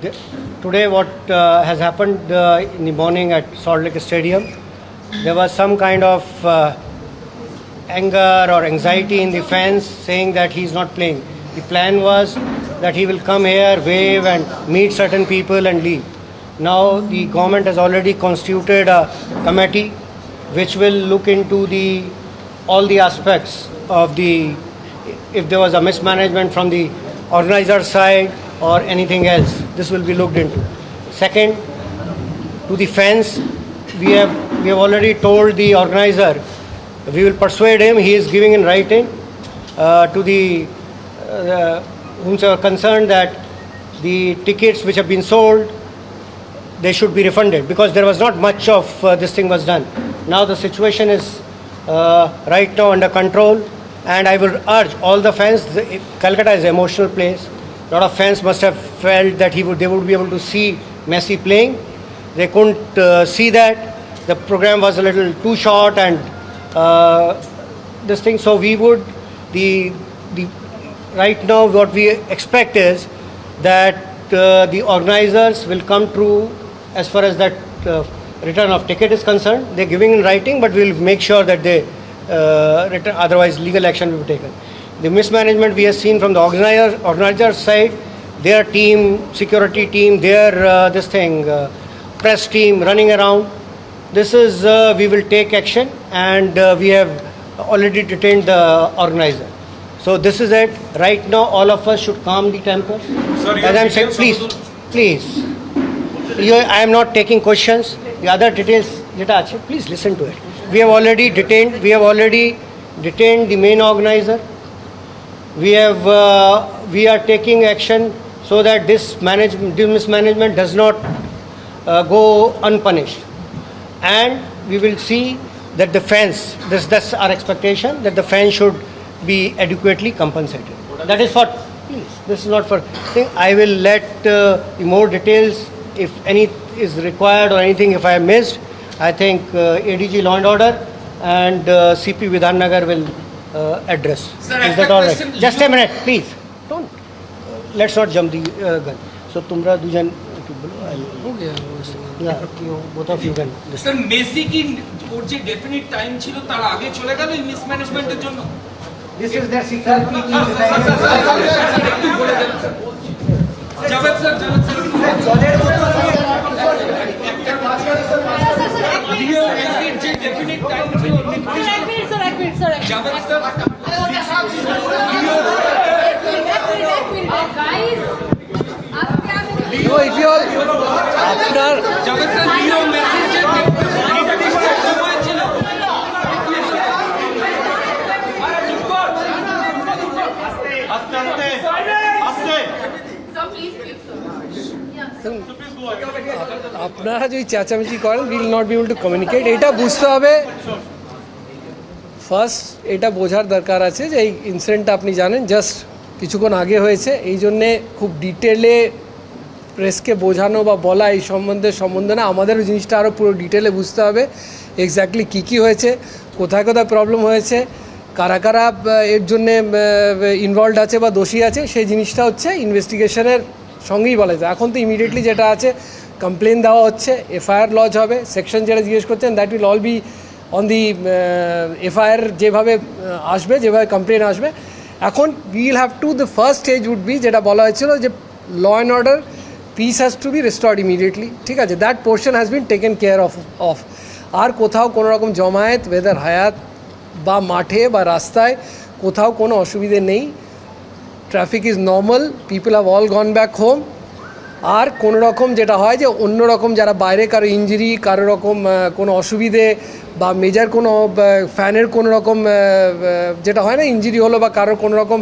today what has happened in the morning at Salt Lake Stadium, there was some kind of anger or anxiety in the fans saying that he's not playing. The plan was that he will come here, wave and meet certain people and leave. Now the government has already constituted a committee which will look into all the aspects of if there was a mismanagement from the organizer side or anything else. This will be looked into. Second, to the fans, we have already told the organizer, we will persuade him. He is giving in writing to the whomsoever concerned that the tickets which have been sold, they should be refunded, because there was not much of this thing was done. Now the situation is right now under control, and I will urge all the fans. Calcutta is an emotional place. A lot of fans must have felt that they would be able to see Messi playing. They couldn't see that. The program was a little too short and this thing. So we would right now what we expect is that the organizers will come through as far as that return of ticket is concerned. They're giving in writing, but we'll make sure that they return. Otherwise, legal action will be taken. The mismanagement we have seen from the organizer side, their team, security team, their press team running around. This is we will take action, and we have already detained the organizer. So this is it. Right now, all of us should calm the temper. Sorry, as I'm saying, please. I am not taking questions. The other details, please listen to it. We have already detained the main organizer. We are taking action so that this mismanagement does not go unpunished, and we will see that the fans. That's our expectation, that the fans should be adequately compensated. That is for, please. This is not for. I will let the more details, if any is required or anything, if I have missed. I think ADG Law and Order and CP Vidhan Nagar will address. Sir, is that all right? Just a minute, please. Don't. Let's not jump the gun. So, Tumra Dujan. Yeah, both of you can. Sir, Messi ki ওর যে definite time ছিল তার আগে চলে গেল এই মিসম্যানেজমেন্টের জন্য। This is their security team. Javed sir জলের মতো লিও মেসির যে ডেফিনিট টাইম ছিল এক minute sir Javed sir guys So if you all আপনার জাভেদ স্যার লিও মেসির যে সময় ছিল আপনারা যদি চেঁচামেচি করেন will not be able to communicate. এটা বুঝতে হবে, ফার্স্ট এটা বোঝার দরকার আছে যে এই ইনসিডেন্টটা আপনি জানেন জাস্ট কিছুক্ষণ আগে হয়েছে, এই জন্যে খুব ডিটেলে প্রেসকে বোঝানো বা বলা এই সম্বন্ধে না, আমাদেরও জিনিসটা আরও পুরো ডিটেলে বুঝতে হবে এক্স্যাক্টলি কী হয়েছে, কোথায় কোথায় প্রবলেম হয়েছে, কারা কারা এর জন্যে ইনভলভড আছে বা দোষী আছে, সেই জিনিসটা হচ্ছে ইনভেস্টিগেশনের সঙ্গেই বলা যায়। এখন তো ইমিডিয়েটলি যেটা আছে কমপ্লেন দেওয়া হচ্ছে, এফআইআর লজ হবে, সেকশন যেটা জিজ্ঞেস করছেন that will all be on the FIR যেভাবে আসবে, যেভাবে কমপ্লেন আসবে। এখন will have to the first stage would be যেটা বলা হয়েছিল যে law and order peace has to be restored immediately, ঠিক আছে, that portion has been taken care of. আর কোথাও কোনো রকম জমায়েত ওয়েদার হায়াত বা মাঠে বা রাস্তায় কোথাও কোনো অসুবিধে নেই। Traffic is normal, people have all gone back home. আর কোনো রকম যেটা হয় যে অন্য রকম যারা বাইরে কারো ইঞ্জুরি, কারো রকম কোনো অসুবিধে বা মেজর কোনো ফ্যানের কোনো রকম যেটা হয় না ইঞ্জুরি হলো বা কারোর কোনো রকম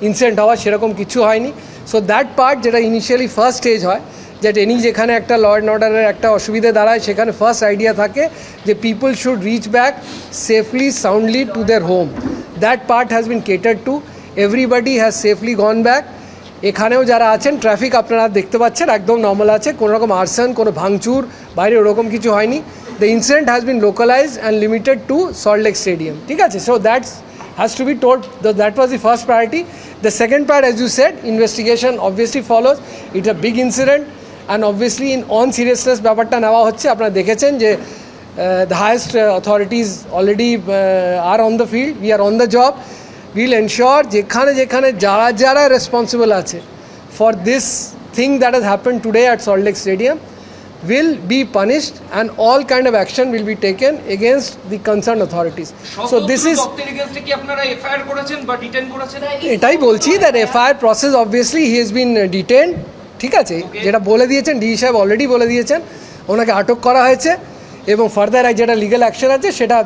ইনসিডেন্ট হওয়া, সেরকম কিছু হয়নি। সো দ্যাট পার্ট যেটা ইনিশিয়ালি ফার্স্ট স্টেজ হয়, যে যেখানে একটা ল অ্যান্ড অর্ডারের একটা অসুবিধে দাঁড়ায়, সেখানে ফার্স্ট আইডিয়া থাকে যে people should reach back safely soundly to their home. That part has been catered to, everybody has safely gone back. এখানেও যারা আছেন ট্রাফিক আপনারা দেখতে পাচ্ছেন একদম নর্মাল আছে, কোনো রকম আর্সন, কোনো ভাঙচুর বাইরে ওরকম কিছু হয়নি। The incident has been localised and limited to Salt Lake Stadium, ঠিক আছে। So that's has to be told, that was the first priority. The second part, as you said, investigation obviously follows. It's a big incident and obviously on seriousness ব্যাপারটা নেওয়া হচ্ছে। আপনারা দেখেছেন যে the highest authorities already are on the field, we are on the job. We'll ensure যেখানে যেখানে যারা যারা রেসপন্সিবল আছে for this thing that has happened today at Salt Lake Stadium will be punished and all kind of action will be taken against the concerned authorities. So this is কি আপনারা FIR করেছেন বা detain করেছেন? এটাই বলছি that FIR process obviously he has been detained, ঠিক আছে, যেটা বলে দিয়েছেন ডি সাহেব অলরেডি বলে দিয়েছেন, ওনাকে আটক করা হয়েছে এবং ফার্দার যেটা লিগ্যাল অ্যাকশন আছে সেটা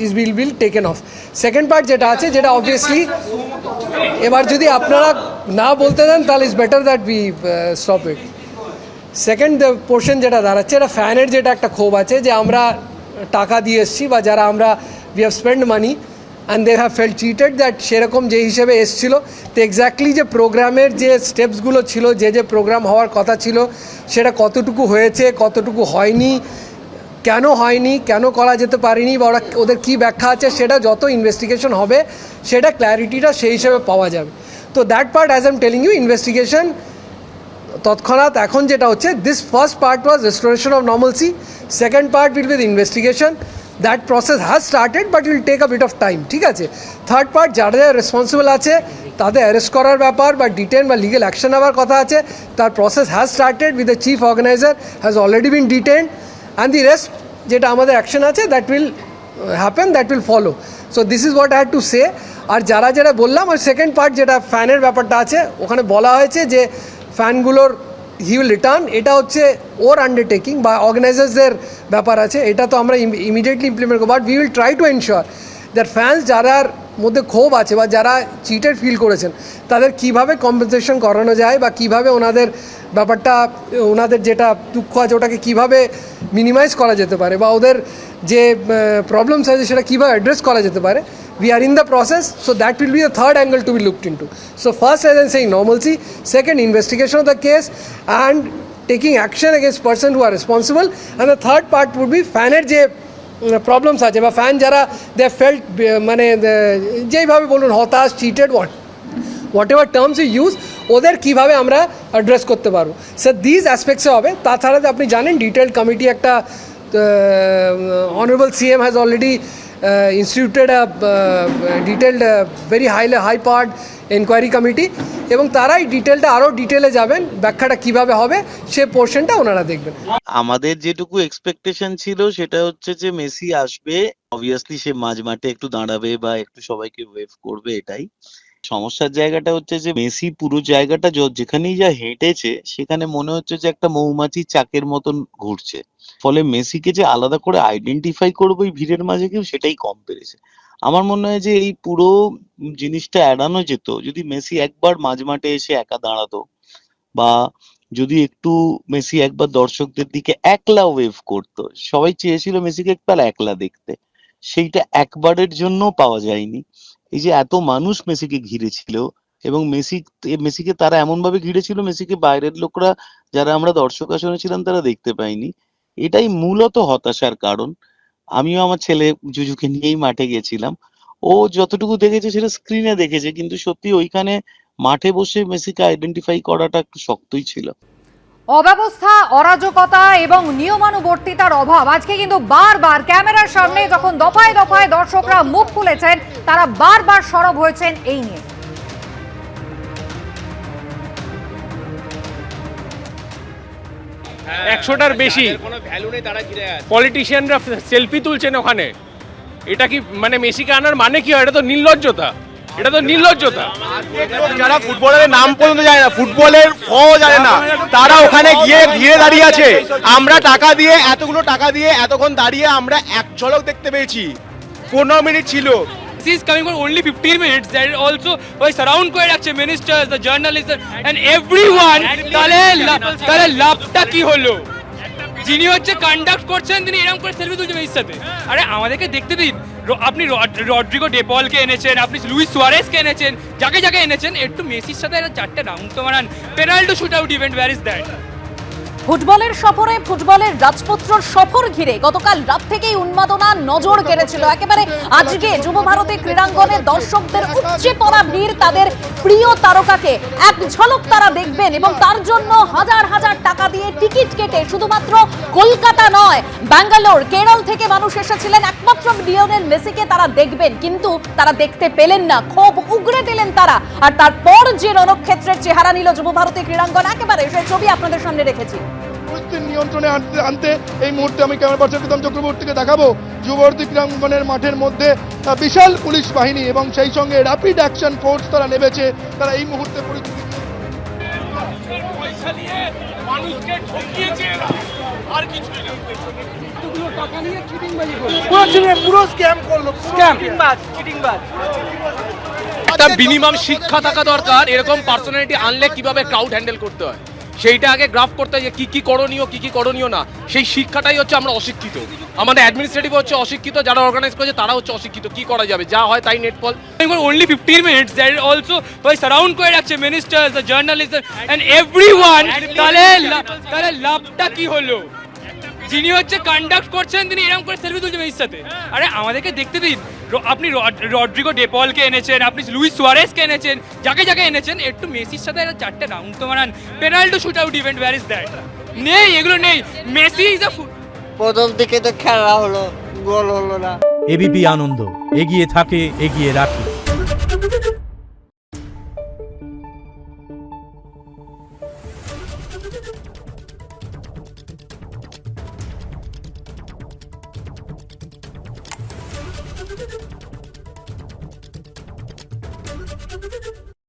is bill taken of. Second part যেটা আছে যেটা অবভিয়াসলি এবার যদি আপনারা না বলতে দেন তাহলে is better that we stop it. Second portion যেটা দাঁড়াচ্ছে এটা ফ্যানের যেটা একটা ক্ষোভ আছে যে আমরা টাকা দিয়ে এসেছি বা যারা আমরা we have spend money and they have felt cheated that সেরকম যে হিসেবে এসেছিলো তো এক্স্যাক্টলি যে প্রোগ্রামের যে স্টেপসগুলো ছিল যে প্রোগ্রাম হওয়ার কথা ছিল সেটা কতটুকু হয়েছে কতটুকু হয়নি, কেন হয়নি, কেন করা যেতে পারেনি বা ওদের কী ব্যাখ্যা আছে সেটা যত ইনভেস্টিগেশন হবে সেটা ক্ল্যারিটিটা সেই হিসেবে পাওয়া যাবে। তো that part as I am telling you investigation তৎক্ষণাৎ এখন যেটা হচ্ছে this first part was restoration of normalcy, second part will be the investigation, that process has started but will take a bit of time, ঠিক আছে। Third part যারা যারা responsible আছে তাদের অ্যারেস্ট করার ব্যাপার বা ডিটেন বা লিগেল অ্যাকশন নেওয়ার কথা আছে তার process has started with the chief organiser has already been detained and the rest যেটা আমাদের অ্যাকশন আছে that will happen, that will follow. So this is what I had to say. আর যারা যারা বললাম আর সেকেন্ড পার্ট যেটা ফ্যানের ব্যাপারটা আছে ওখানে বলা হয়েছে যে ফ্যানগুলোর হি উইল রিটার্ন, এটা হচ্ছে ওর আন্ডারটেকিং বা অর্গানাইজার্সদের ব্যাপার আছে, এটা তো আমরা ইমিডিয়েটলি ইমপ্লিমেন্ট করবো। But we will try to ensure that fans যারার মধ্যে ক্ষোভ আছে বা যারা চিটেড ফিল করেছেন তাদের কিভাবে কম্পেনসেশন করানো যায় বা কিভাবে ওনাদের ব্যাপারটা ওনাদের যেটা দুঃখ আছে ওটাকে কিভাবে মিনিমাইজ করা যেতে পারে বা ওদের যে প্রবলেমস আছে সেটা কীভাবে অ্যাড্রেস করা যেতে পারে। We are in the process, so that will be the third angle to be looked into. So first, as I'm saying, normalcy. Second, investigation of the case and taking action against person who are responsible. And the third part would be ফ্যানের যে problems আছে বা fan যারা দে felt মানে যেইভাবে বলুন হতাশ, cheated, whatever terms you use ওদের কীভাবে আমরা অ্যাড্রেস করতে পারবো স্যার দিস অ্যাসপেক্টসে হবে। তাছাড়া আপনি জানেন ডিটেলড কমিটি একটা honourable CM has already instituted a detailed very high powered inquiry committee এবং তারাই ডিটেলটা আরও ডিটেলে যাবেন, ব্যাখ্যাটা কিভাবে হবে সে পোর্শনটা ওনারা দেখবেন। আমাদের যেটুকু এক্সপেকটেশন ছিল সেটা হচ্ছে যে মেসি আসবে, অবভিয়াসলি সে মাঝমাঠে একটু দাঁড়াবে বা একটু সবাইকে ওয়েভ করবে, এটাই সমস্যার জায়গাটা হচ্ছে যে মেসি পুরো জায়গাটা যেখানেই যা হেঁটেছে সেখানে মনে হচ্ছে যে একটা মৌমাছি চাকের মতন ঘুরছে, ফলে মেসিকে যে আলাদা করে আইডেন্টিফাই করবো এই ভিড়ের মাঝে কেউ সেটাই কম পেরেছে। আমার মনে হয় যে এই পুরো জিনিসটা এড়ানো যেত যদি মেসি একবার মাঝমাঠে এসে একা দাঁড়াতো বা যদি একটু মেসি একবার দর্শকদের দিকে একলা ওয়েভ করতো। সবাই চেয়েছিল মেসিকে একবার একলা দেখতে, সেইটা একবারের জন্য পাওয়া যায়নি। এই যে এত মানুষ মেসিকে ঘিরেছিল এবং মেসিকে তারা এমন ভাবে ঘিরেছিল মেসিকে বাইরের লোকরা যারা আমরা দর্শক আসনে ছিলাম তারা দেখতে পাইনি, এটাই মূলত হতাশার কারণ। আমিও আমার ছেলে জুজুকে নিয়েই মাঠে গেছিলাম, ও যতটুকু দেখেছে সেটা স্ক্রিনে দেখেছে, কিন্তু সত্যি ওইখানে মাঠে বসে মেসিকে আইডেন্টিফাই করাটা একটু শক্তই ছিল। অব্যবস্থা, অরাজকতা এবং নিয়মানুবর্তিতার অভাব আজকে কিন্তু বারবার ক্যামেরার সামনে যখন দফায় দফায় দর্শকরা মুখ খুলেছেন তারা বারবার সরব হয়েছেন এই নিয়ে। 100টার বেশি পলিটিশিয়ানরা সেলফি তুলছেন ওখানে, এটা কি মানে মেসিকে আনার মানে কি হয়? এটা তো নির্লজ্জতা, এটা তো নির্লজ্জতা। যারা ফুটবলের নাম পর্যন্ত জানে না, ফুটবলের ফ জানে না, তারা ওখানে গিয়ে ঘিরে দাঁড়িয়ে আছে। আমরা টাকা দিয়ে এতগুলো টাকা দিয়ে এতক্ষণ দাঁড়িয়ে আমরা এক ঝলক দেখতে পেয়েছি, 15 মিনিট ছিল। He is coming for only 15 minutes. There also was surround করে রাখছে ministers, the journalists and everyone. তাহলে লাভটা কি হলো? যিনি হচ্ছে কন্ডাক্ট করছেন তিনি এরকম করে সেলফি তুলছেন মেসির সাথে। আরে আমাদেরকে দেখতে দিন, আপনি রড্রিগো ডেপলকে এনেছেন, আপনি লুইস সুয়ারেজকে এনেছেন, যাকে যাকে এনেছেন, একটু মেসির সাথে একটা 4টে রাউন্ড তো মারান। Penalty shoot out event, where is that? ফুটবলের সফরে ফুটবলের রাজপুত্রর সফর ঘিরে গতকাল রাত থেকেই উন্মাদনা নজর কেড়েছিল। একেবারে আজকে যুব ভারতী ক্রীড়াঙ্গনে দর্শকদের উপচে পড়া ভিড়, তাদের প্রিয় তারকাকে এক ঝলক তারা দেখবেন এবং তার জন্য হাজার হাজার কেটে শুধুমাত্র কলকাতা নয়, ব্যাঙ্গালোর, কেরল থেকে মানুষ এসেছিলেন একমাত্র লিওনেল মেসিকে তারা দেখবেন, কিন্তু তারা দেখতে পেলেন না। ক্ষোভ উগরে দিলেন তারা। আর তারপর যে রণক্ষেত্রের চেহারা নিল যুবভারতী ক্রীড়াঙ্গন, একেবারে সেই ছবি আপনাদের সামনে রেখেছি। পরিস্থিতির নিয়ন্ত্রণে আনতে এই মুহূর্তে আমি ক্যামেরা পার্সন প্রীতম চক্রবর্তীকে দেখাবো যুবভারতী ক্রীড়াঙ্গনের মাঠের মধ্যে বিশাল পুলিশ বাহিনী এবং সেই সঙ্গে র্যাপিড অ্যাকশন ফোর্স তারা নেমেছে। তারা এই মুহূর্তে পরিস্থিতি একটা মিনিমাম শিক্ষা থাকা দরকার, এরকম পার্সোনালিটি আনলে কিভাবে ক্রাউড হ্যান্ডেল করতে হয় সেইটা আগে গ্রাফ করতে হয়, যে কি করণীয় না, সেই শিক্ষাটাই হচ্ছে আমরা অশিক্ষিত। আমাদের অ্যাডমিনিস্ট্রেটিভ হচ্ছে অশিক্ষিত, যারা অর্গানাইজ করেছে তারা হচ্ছে অশিক্ষিত। কি করা যাবে, যা হয় তাই নেটফল। only 15 minutes that also ওই সারাউন্ড করে রাখছে ministers, the journalist and everyone. তাহলে লাভটা কি হলো? যিনি হচ্ছে কন্ডাক্ট করছেন তিনি এরকম করে সেলফি তুলছে মেসির সাথে। আরে আমাদেরকে দেখতে দিন। আপনি রড্রিগো ডেপলকে এনেছেন, আপনি লুইস সুয়ারেজকে এনেছেন, যাকে এনেছেন, একটু মেসির সাথে একটা 4টে রাউন্ড তো মারান। Penalty shoot out event, where is that? নেই, এগুলো নেই। মেসি ইজ আ প্রথম দিকে তো খেলা হলো, গোল হলো না। এবিপি আনন্দ, এগিয়ে থাকে, এগিয়ে রাখে।